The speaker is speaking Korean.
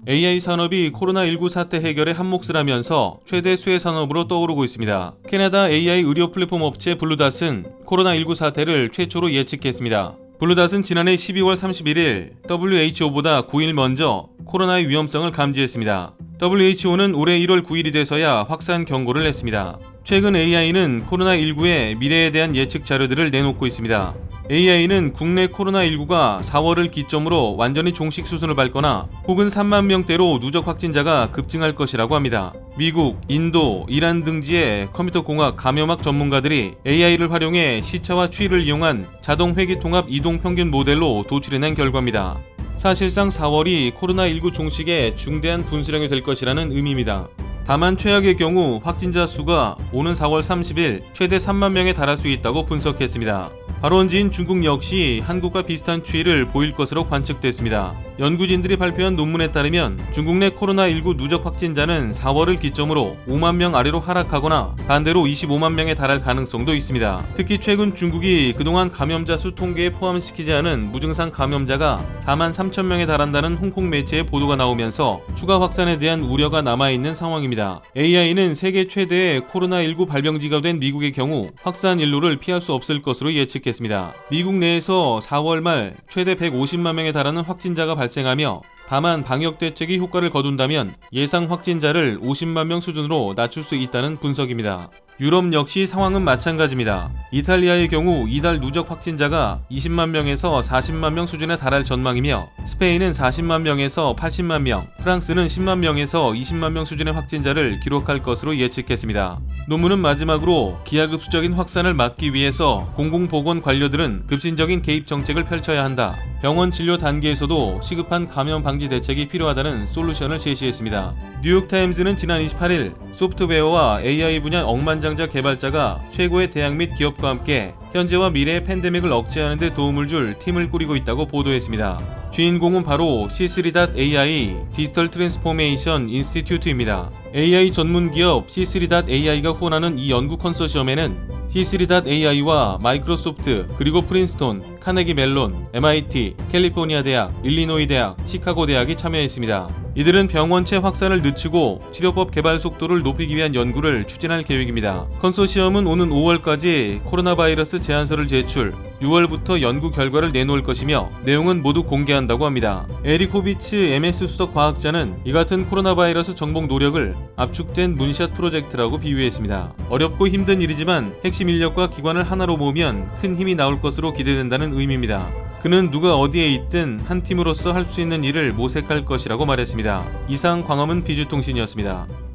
AI 산업이 코로나19 사태 해결에 한몫을 하면서 최대 수혜 산업으로 떠오르고 있습니다. 캐나다 AI 의료 플랫폼 업체 블루닷은 코로나19 사태를 최초로 예측했습니다. 블루닷은 지난해 12월 31일 WHO보다 9일 먼저 코로나의 위험성을 감지했습니다. WHO는 올해 1월 9일이 돼서야 확산 경고를 냈습니다. 최근 AI는 코로나19의 미래에 대한 예측 자료들을 내놓고 있습니다. AI는 국내 코로나19가 4월을 기점으로 완전히 종식 수준을 밟거나 혹은 3만 명대로 누적 확진자가 급증할 것이라고 합니다. 미국, 인도, 이란 등지의 컴퓨터공학 감염학 전문가들이 AI를 활용해 시차와 추이를 이용한 자동 회귀통합 이동 평균 모델로 도출해낸 결과입니다. 사실상 4월이 코로나19 종식의 중대한 분수령이 될 것이라는 의미입니다. 다만 최악의 경우 확진자 수가 오는 4월 30일 최대 3만 명에 달할 수 있다고 분석했습니다. 발원지인 중국 역시 한국과 비슷한 추이를 보일 것으로 관측됐습니다. 연구진들이 발표한 논문에 따르면 중국 내 코로나19 누적 확진자는 4월을 기점으로 5만 명 아래로 하락하거나 반대로 25만 명에 달할 가능성도 있습니다. 특히 최근 중국이 그동안 감염자 수 통계에 포함시키지 않은 무증상 감염자가 4만 3천 명에 달한다는 홍콩 매체의 보도가 나오면서 추가 확산에 대한 우려가 남아있는 상황입니다. AI는 세계 최대의 코로나19 발병지가 된 미국의 경우 확산 일로를 피할 수 없을 것으로 예측했습니다. 미국 내에서 4월 말 최대 150만 명에 달하는 확진자가 발생하며 다만 방역 대책이 효과를 거둔다면 예상 확진자를 50만 명 수준으로 낮출 수 있다는 분석입니다. 유럽 역시 상황은 마찬가지입니다. 이탈리아의 경우 이달 누적 확진자가 20만 명에서 40만 명 수준에 달할 전망이며 스페인은 40만 명에서 80만 명, 프랑스는 10만 명에서 20만 명 수준의 확진자를 기록할 것으로 예측했습니다. 논문은 마지막으로 기하급수적인 확산을 막기 위해서 공공보건 관료들은 급진적인 개입 정책을 펼쳐야 한다. 병원 진료 단계에서도 시급한 감염 방지 대책이 필요하다는 솔루션을 제시했습니다. 뉴욕타임즈는 지난 28일 소프트웨어와 AI 분야 억만장자 개발자가 최고의 대학 및 기업과 함께 현재와 미래의 팬데믹을 억제하는 데 도움을 줄 팀을 꾸리고 있다고 보도했습니다. 주인공은 바로 C3.ai 디지털 트랜스포메이션 인스티튜트입니다. AI 전문 기업 C3.ai가 후원하는 이 연구 컨소시엄에는 C3.ai와 마이크로소프트, 그리고 프린스톤, 카네기 멜론, MIT, 캘리포니아 대학, 일리노이 대학, 시카고 대학이 참여했습니다. 이들은 병원체 확산을 늦추고 치료법 개발 속도를 높이기 위한 연구를 추진할 계획입니다. 컨소시엄은 오는 5월까지 코로나 바이러스 제안서를 제출, 6월부터 연구 결과를 내놓을 것이며 내용은 모두 공개한다고 합니다. 에리코비츠 MS 수석 과학자는 이 같은 코로나 바이러스 정복 노력을 압축된 문샷 프로젝트라고 비유했습니다. 어렵고 힘든 일이지만 핵심 인력과 기관을 하나로 모으면 큰 힘이 나올 것으로 기대된다는 의미입니다. 그는 누가 어디에 있든 한 팀으로서 할 수 있는 일을 모색할 것이라고 말했습니다. 이상 광화문 비주통신이었습니다.